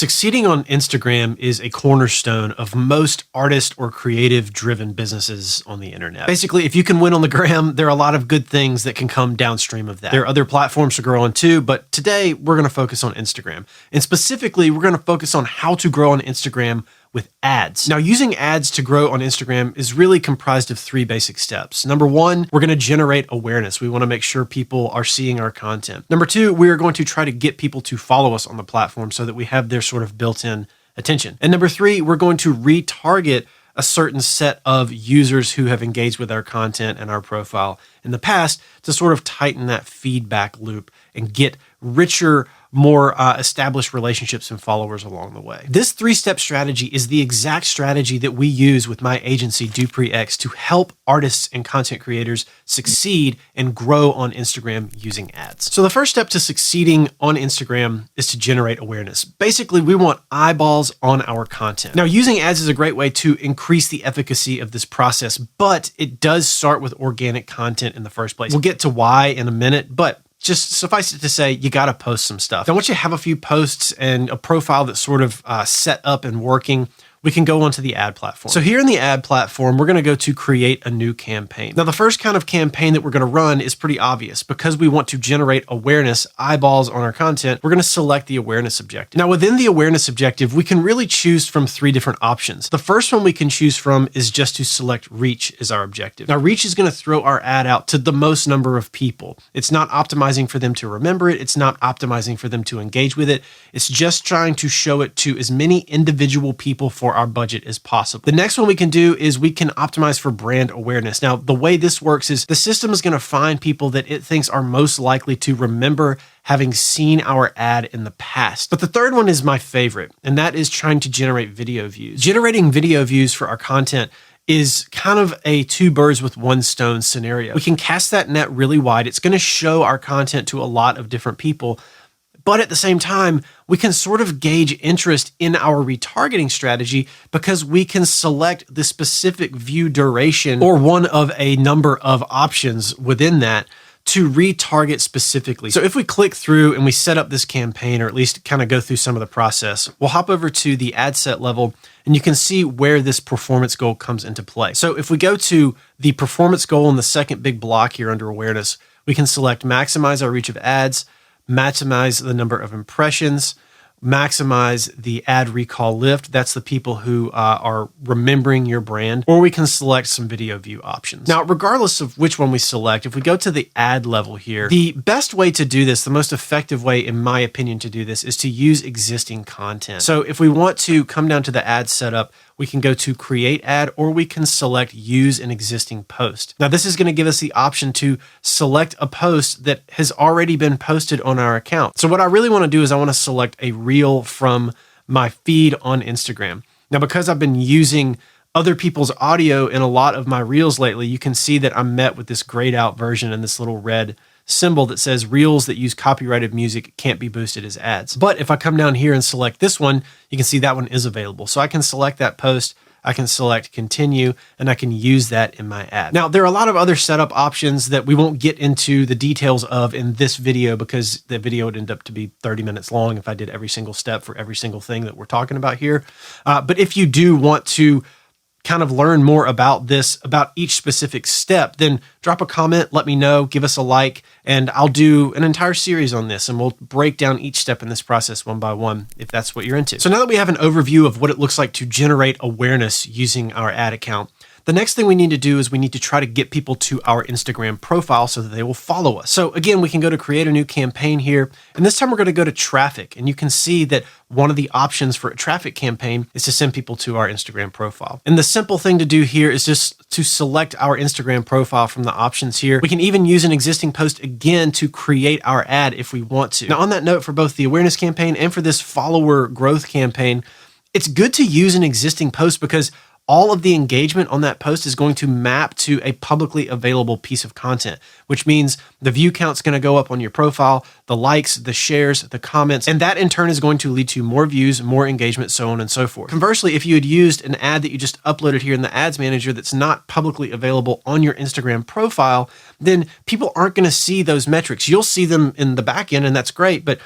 Succeeding on Instagram is a cornerstone of most artist or creative driven businesses on the internet. Basically, if you can win on the gram, there are a lot of good things that can come downstream of that. There are other platforms to grow on too, but today we're going to focus on Instagram. And specifically, we're going to focus on how to grow on Instagram with ads. Now, using ads to grow on Instagram is really comprised of three basic steps. Number one, we're going to generate awareness. We want to make sure people are seeing our content. Number two, we are going to try to get people to follow us on the platform so that we have their sort of built-in attention. And number three, we're going to retarget a certain set of users who have engaged with our content and our profile in the past to sort of tighten that feedback loop and get richer, more established relationships and followers along the way. This three-step strategy is the exact strategy that we use with my agency, DuPree to help artists and content creators succeed and grow on Instagram using ads. So the first step to succeeding on Instagram is to generate awareness. Basically, we want eyeballs on our content. Now, using ads is a great way to increase the efficacy of this process, but it does start with organic content in the first place. We'll get to why in a minute, but just suffice it to say, you got to post some stuff. Now, once you have a few posts and a profile that's sort of set up and working, we can go onto the ad platform. So here in the ad platform, we're going to go to create a new campaign. Now, the first kind of campaign that we're going to run is pretty obvious. Because we want to generate awareness, eyeballs on our content, we're going to select the awareness objective. Now, within the awareness objective, we can really choose from three different options. The first one we can choose from is just to select reach as our objective. Now, reach is going to throw our ad out to the most number of people. It's not optimizing for them to remember it. It's not optimizing for them to engage with it. It's just trying to show it to as many individual people for our budget as possible. The next one we can do is we can optimize for brand awareness. Now, the way this works is the system is going to find people that it thinks are most likely to remember having seen our ad in the past. But the third one is my favorite, and that is trying to generate video views. Generating video views for our content is kind of a two birds with one stone scenario. We can cast that net really wide. It's going to show our content to a lot of different people. But at the same time, we can sort of gauge interest in our retargeting strategy because we can select the specific view duration or one of a number of options within that to retarget specifically. So if we click through and we set up this campaign, or at least kind of go through some of the process, we'll hop over to the ad set level and you can see where this performance goal comes into play. So if we go to the performance goal in the second big block here under awareness, we can select maximize our reach of ads, maximize the number of impressions, maximize the ad recall lift. That's the people who are remembering your brand, or we can select some video view options. Now, regardless of which one we select, if we go to the ad level here, the best way to do this, the most effective way, in my opinion, to do this is to use existing content. So if we want to come down to the ad setup, we can go to create ad, or we can select use an existing post. Now, this is going to give us the option to select a post that has already been posted on our account. So what I really want to do is I want to select a reel from my feed on Instagram. Now, because I've been using other people's audio in a lot of my reels lately, you can see that I'm met with this grayed out version and this little red symbol that says reels that use copyrighted music can't be boosted as ads. But if I come down here and select this one, you can see that one is available. So I can select that post, I can select continue, and I can use that in my ad. Now, there are a lot of other setup options that we won't get into the details of in this video because the video would end up to be 30 minutes long if I did every single step for every single thing that we're talking about here. But if you do want to kind of learn more about this, about each specific step, then drop a comment, let me know, give us a like, and I'll do an entire series on this and we'll break down each step in this process one by one if that's what you're into. So now that we have an overview of what it looks like to generate awareness using our ad account, the next thing we need to do is we need to try to get people to our Instagram profile so that they will follow us. So again, we can go to create a new campaign here, and this time we're going to go to traffic, and you can see that one of the options for a traffic campaign is to send people to our Instagram profile. And the simple thing to do here is just to select our Instagram profile from the options here. We can even use an existing post again to create our ad if we want to. Now, on that note, for both the awareness campaign and for this follower growth campaign, it's good to use an existing post because all of the engagement on that post is going to map to a publicly available piece of content, which means the view count's going to go up on your profile, the likes, the shares, the comments, and that in turn is going to lead to more views, more engagement, so on and so forth. Conversely, if you had used an ad that you just uploaded here in the ads manager that's not publicly available on your Instagram profile, then people aren't going to see those metrics. You'll see them in the back end, and that's great, but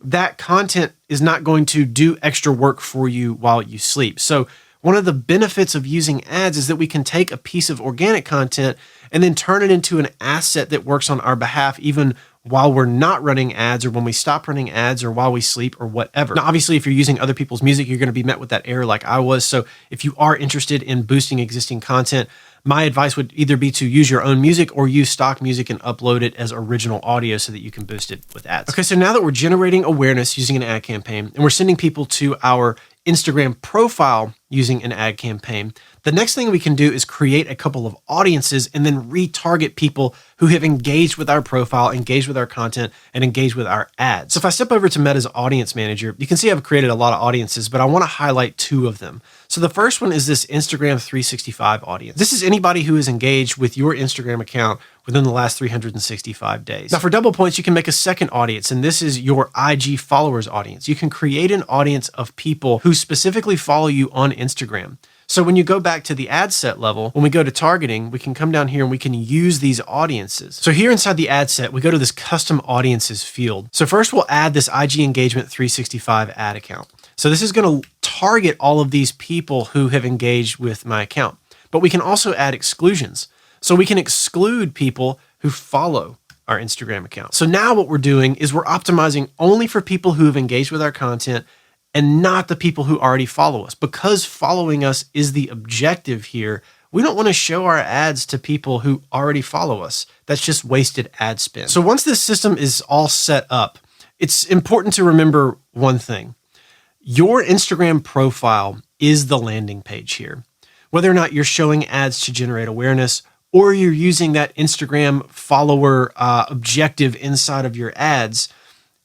that content is not going to do extra work for you while you sleep. So one of the benefits of using ads is that we can take a piece of organic content and then turn it into an asset that works on our behalf, even while we're not running ads or when we stop running ads or while we sleep or whatever. Now, obviously, if you're using other people's music, you're going to be met with that error like I was. So if you are interested in boosting existing content, my advice would either be to use your own music or use stock music and upload it as original audio so that you can boost it with ads. Okay, so now that we're generating awareness using an ad campaign and we're sending people to our Instagram profile using an ad campaign, the next thing we can do is create a couple of audiences and then retarget people who have engaged with our profile, engaged with our content, and engaged with our ads. So if I step over to Meta's Audience Manager, you can see I've created a lot of audiences, but I want to highlight two of them. So the first one is this Instagram 365 audience. This is anybody who is engaged with your Instagram account within the last 365 days. Now for double points, you can make a second audience, and this is your IG followers audience. You can create an audience of people who specifically follow you on Instagram. So when you go back to the ad set level, when we go to targeting, we can come down here and we can use these audiences. So here inside the ad set, we go to this custom audiences field. So first we'll add this IG engagement 365 ad account. So this is going to target all of these people who have engaged with my account, but we can also add exclusions. So we can exclude people who follow our Instagram account. So now what we're doing is we're optimizing only for people who have engaged with our content and not the people who already follow us. Because following us is the objective here, we don't want to show our ads to people who already follow us. That's just wasted ad spend. So once this system is all set up, it's important to remember one thing. Your Instagram profile is the landing page here. Whether or not you're showing ads to generate awareness or you're using that Instagram follower objective inside of your ads,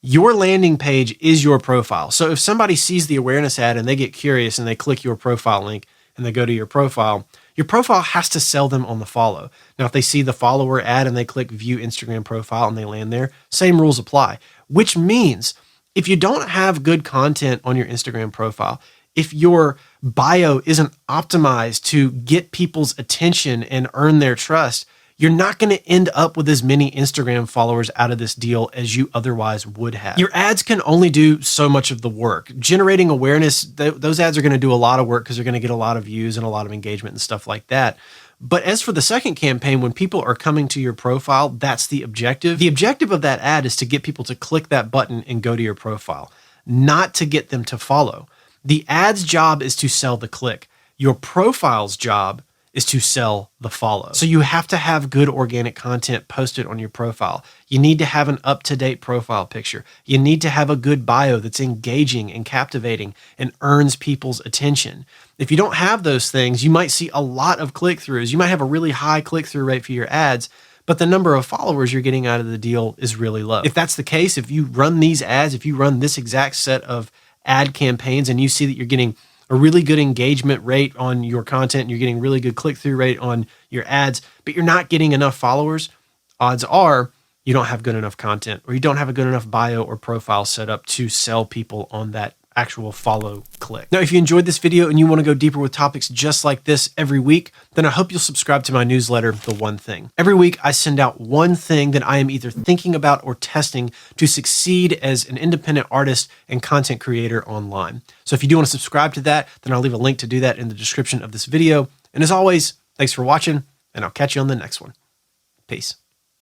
your landing page is your profile. So if somebody sees the awareness ad and they get curious and they click your profile link and they go to your profile has to sell them on the follow. Now, if they see the follower ad and they click view Instagram profile and they land there, same rules apply, which means if you don't have good content on your Instagram profile, if your bio isn't optimized to get people's attention and earn their trust, you're not going to end up with as many Instagram followers out of this deal as you otherwise would have. Your ads can only do so much of the work. Generating awareness, those ads are going to do a lot of work because they're going to get a lot of views and a lot of engagement and stuff like that. But as for the second campaign, when people are coming to your profile, that's the objective. The objective of that ad is to get people to click that button and go to your profile, not to get them to follow. The ad's job is to sell the click. Your profile's job is to sell the follow. So you have to have good organic content posted on your profile. You need to have an up-to-date profile picture. You need to have a good bio that's engaging and captivating and earns people's attention. If you don't have those things, you might see a lot of click-throughs. You might have a really high click-through rate for your ads, but the number of followers you're getting out of the deal is really low. If that's the case, if you run these ads, if you run this exact set of ad campaigns and you see that you're getting a really good engagement rate on your content, and you're getting really good click-through rate on your ads, but you're not getting enough followers, odds are you don't have good enough content or you don't have a good enough bio or profile set up to sell people on that actual follow click. Now, if you enjoyed this video and you want to go deeper with topics just like this every week, then I hope you'll subscribe to my newsletter, The One Thing. Every week, I send out one thing that I am either thinking about or testing to succeed as an independent artist and content creator online. So if you do want to subscribe to that, then I'll leave a link to do that in the description of this video. And as always, thanks for watching, and I'll catch you on the next one. Peace.